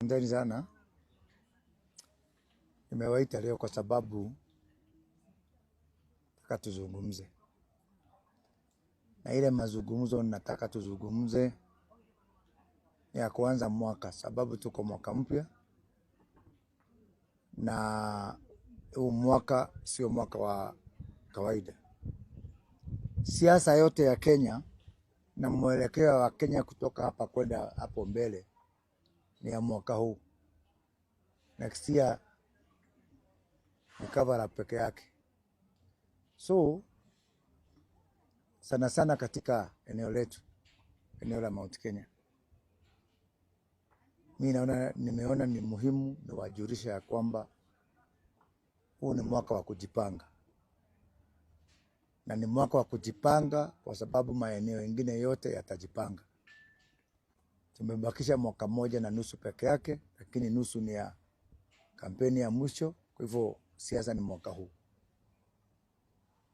Ndani sana nimewaita leo kwa sababu nataka tuzungumze, na ile mazungumzo nataka tuzungumze ya kuanza mwaka, sababu tuko mwaka mpya na huu mwaka sio mwaka wa kawaida. Siasa yote ya Kenya na mwelekeo wa Kenya kutoka hapa kwenda hapo mbele ni ya mwaka huu. Next year ni cover up peke yake. So sana sana katika eneo letu, eneo la Mount Kenya, nimeona ni muhimu niwajulisha ya kwamba huu ni mwaka wa kujipanga, na ni mwaka wa kujipanga kwa sababu maeneo mengine yote yatajipanga. Tumebakisha mwaka moja na nusu peke yake, lakini nusu ni ya kampeni ya mwisho. Kwa hivyo siasa ni mwaka huu,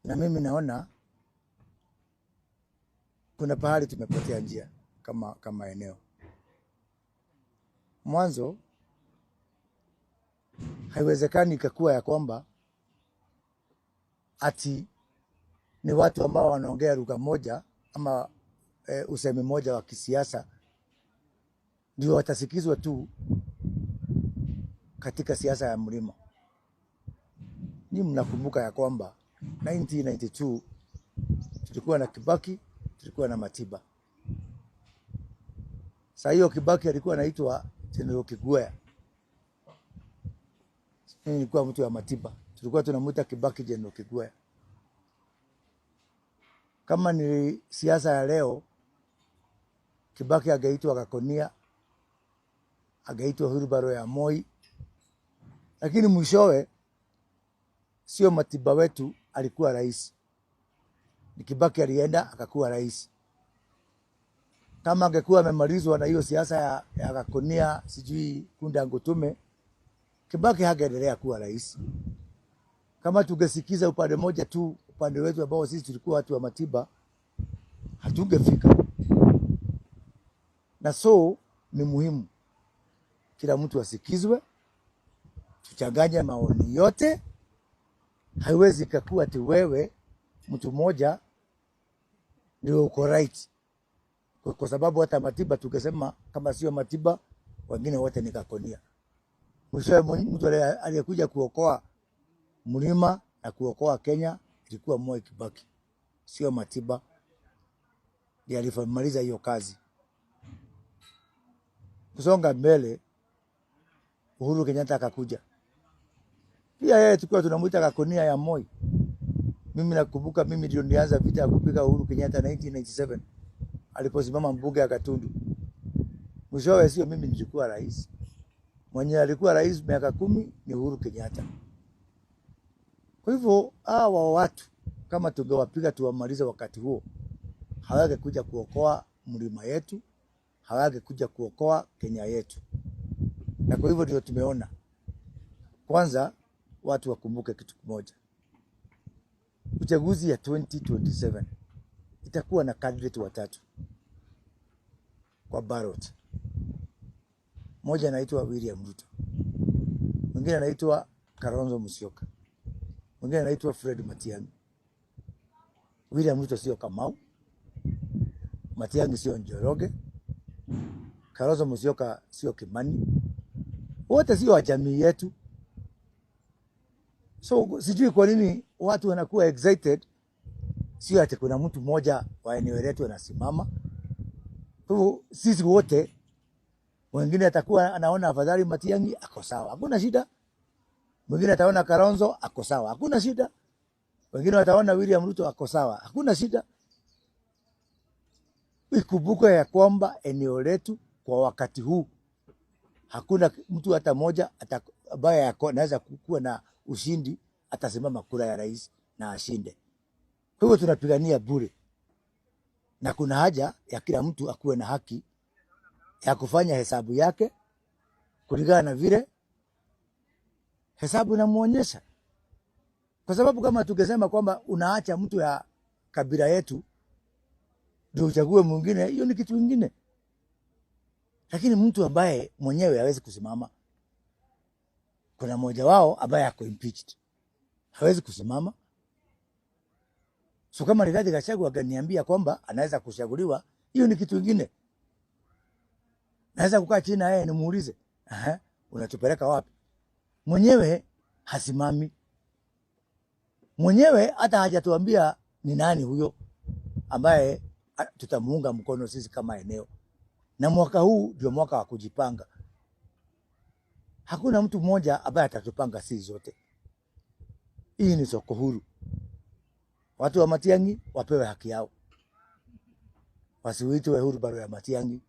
na mimi naona kuna pahali tumepotea njia kama eneo. Mwanzo haiwezekani ikakuwa ya kwamba ati ni watu ambao wanaongea lugha moja ama usemi moja wa kisiasa ndio watasikizwa tu katika siasa ya mlima. Ni mnakumbuka ya kwamba 1992 tulikuwa na Kibaki, tulikuwa na Matiba. Sasa hiyo Kibaki alikuwa anaitwa General Kigwea. Mimi nilikuwa mtu wa Matiba. Tulikuwa tunamuita Kibaki General Kigwea. Kama ni siasa ya leo, Kibaki ageitwa Gakonia, ageitwa Wilbaro ya Moi. Lakini mwishowe sio Matiba wetu alikuwa rais. Ni Kibaki alienda akakuwa rais. Kama angekuwa amemalizwa na hiyo siasa ya Gakonia, sijui Kunda Ngutume, Kibaki hangeendelea kuwa rais. Kama tungesikiza upande moja tu, upande wetu ambao sisi tulikuwa watu wa Matiba, hatungefika. Na so ni muhimu kila mtu asikizwe, tuchanganye maoni yote. Haiwezi kakuwa ati wewe mtu mmoja ndio uko right. Kwa sababu hata Matiba tukisema kama sio Matiba, wengine wote ni Gakonia. Mwisho mtu aliyekuja kuokoa mlima na kuokoa Kenya ilikuwa Moi Kibaki, sio Matiba. Ndiye alifamaliza hiyo kazi. Kusonga mbele, Uhuru Kenyatta akakuja. Pia yeye tulikuwa tunamuita Gakonia ya Moi. Mimi nakumbuka mimi ndio nilianza vita ya kupiga Uhuru Kenyatta 1997. Aliposimama mbunge ya Gatundu. Mwishowe sio mimi nilikuwa rais. Mwenye alikuwa rais miaka 10 ni Uhuru Kenyatta. Kwa hivyo hawa watu kama tungewapiga tuwamalize wakati huo, hawangekuja kuokoa mlima yetu, hawangekuja kuokoa Kenya yetu. Na kwa hivyo ndio tumeona kwanza watu wakumbuke kitu kimoja. Uchaguzi ya 2027 itakuwa na candidate watatu kwa ballot. Mmoja anaitwa William Ruto, mwingine anaitwa Kalonzo Musyoka, mwingine anaitwa Fred Matiang'i. William Ruto sio Kamau, Matiang'i sio Njoroge, Kalonzo Musyoka sio Kimani. Wote sio wa jamii yetu. So sijui kwa nini watu wanakuwa excited. Sio ati kuna mtu mmoja wa eneo letu anasimama. Kwa sisi wote, wengine atakuwa anaona afadhali Matiang'i ako sawa, hakuna shida. Mwingine ataona Kalonzo ako sawa, hakuna shida. Wengine wataona William Ruto ako sawa, hakuna shida. Ikumbuke ya kwamba eneo letu kwa wakati huu hakuna mtu hata mmoja ambaye anaweza kuwa na ushindi atasimama kura ya rais na ashinde. Kwa hivyo tunapigania bure. Na kuna haja ya kila mtu akuwe na haki ya kufanya hesabu yake kulingana na vile hesabu inamuonyesha. Kwa sababu kama tukisema kwamba unaacha mtu ya kabila yetu ndio uchague mwingine, hiyo ni kitu kingine. Lakini mtu ambaye mwenyewe hawezi kusimama, kuna mmoja wao ambaye ako impeached, hawezi kusimama. So kama Rigathi Gachagua akaniambia kwamba anaweza kuchaguliwa, hiyo ni kitu kingine. Naweza kukaa chini na yeye nimuulize, unatupeleka wapi? Mwenyewe hasimami. Mwenyewe hata hajatuambia ni nani huyo ambaye tutamuunga mkono sisi kama eneo. Na mwaka huu ndio mwaka wa kujipanga. Hakuna mtu mmoja ambaye atatupanga sisi zote. Hii ni soko huru. Watu wa Matiang'i wapewe haki yao. Wasiitwe Wheelbarrow ya Matiang'i.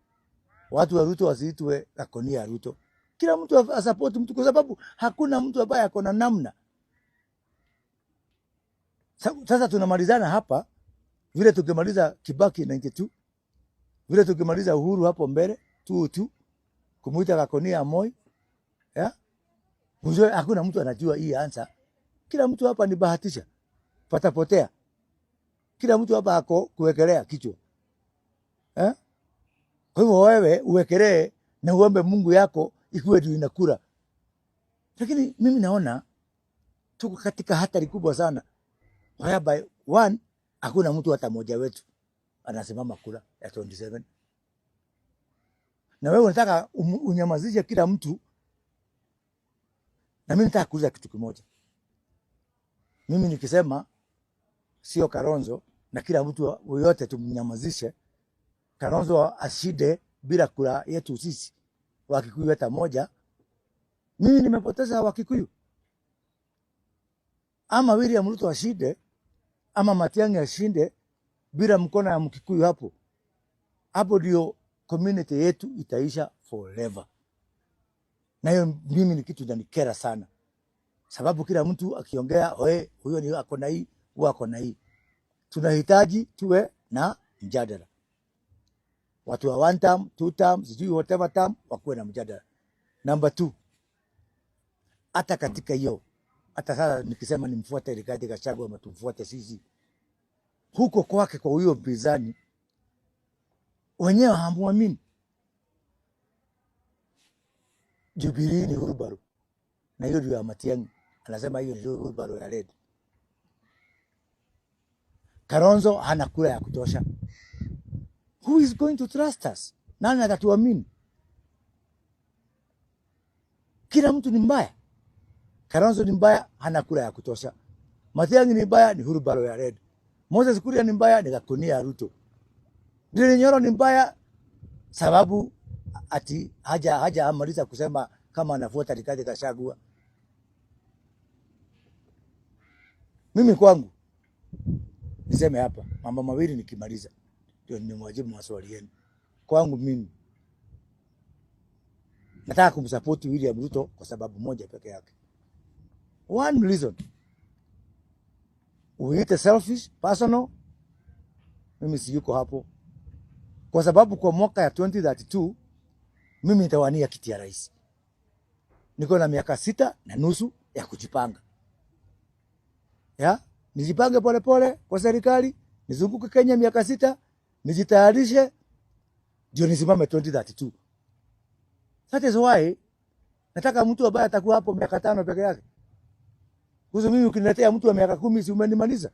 Watu wa Ruto wasiitwe Gakonia ya Ruto. Kila mtu asupport mtu, kwa sababu hakuna mtu ambaye ako na namna. Sasa tunamalizana hapa vile tukimaliza Kibaki 92, vile tukimaliza Uhuru hapo mbele 202, kumuita Gakonia ya Moi. Mzee, hakuna mtu anajua hii answer. Kila mtu hapa ni bahatisha. Patapotea. Kila mtu hapa ako kuwekelea kichwa. Kwa hivyo wewe uwekelee na uombe Mungu yako ikuwe ndio inakula. Lakini mimi naona tuko katika hatari kubwa sana. Whereby one, hakuna mtu hata mmoja wetu anasimama kula ya 27. Na wewe unataka unyamazishe kila mtu. Na mimi nataka kuuliza kitu kimoja. Mimi nikisema sio Kalonzo na kila mtu yote tumnyamazishe, Kalonzo ashide bila kula yetu sisi Wakikuyu hata moja, mimi nimepoteza Wakikuyu. Ama William Ruto ashide, ama Matiang'i ashinde bila mkono ya Mkikuyu hapo. Hapo ndio community yetu itaisha forever. Na hiyo mimi ni kitu inanikera sana. Sababu kila mtu akiongea, huyo ni ako na hii, huyo ako na hii. Tunahitaji tuwe na mjadala. Watu wa 1 term, 2 term, sijui whatever term, wakuwe na mjadala. Number 2, hata katika hiyo, hata sasa nikisema nimfuate Rigathi Gachagua ama tumfuate sisi, huko kwake kwa huyo mpinzani, wenyewe hamuamini. Jubilee ni Wheelbarrow. Na hiyo ndio ya Matiang'i. Anasema hiyo ndio Wheelbarrow ya red. Kalonzo hana kura ya kutosha. Who is going to trust us? Nani atatuamini? Kila mtu ni mbaya. Kalonzo ni mbaya, hana kura ya kutosha. Matiang'i ni mbaya, ni Wheelbarrow ya red. Moses Kuria ni mbaya, ni Gakonia ya Ruto. Ndini Nyoro ni mbaya sababu ati haja amaliza kusema kama anafuata Rigathi Gachagua. Mimi kwangu niseme hapa mambo mawili nikimaliza ndio nimwajibu maswali yenu. Kwangu mimi nataka kumsupport William Ruto kwa sababu moja peke yake. One reason. Uite selfish, personal, mimi siyuko hapo. Kwa sababu kwa mwaka ya 2032 mimi nitawania kiti ya rais. Niko na miaka 6.5 ya kujipanga. Nijipange pole pole kwa serikali, nizunguke Kenya miaka 6, nijitayarishe ndio nisimame 2032. That is why nataka mtu ambaye atakuwa hapo miaka 5 peke yake. Kwa sababu mimi ukiniletea mtu wa miaka 10 si umenimaliza.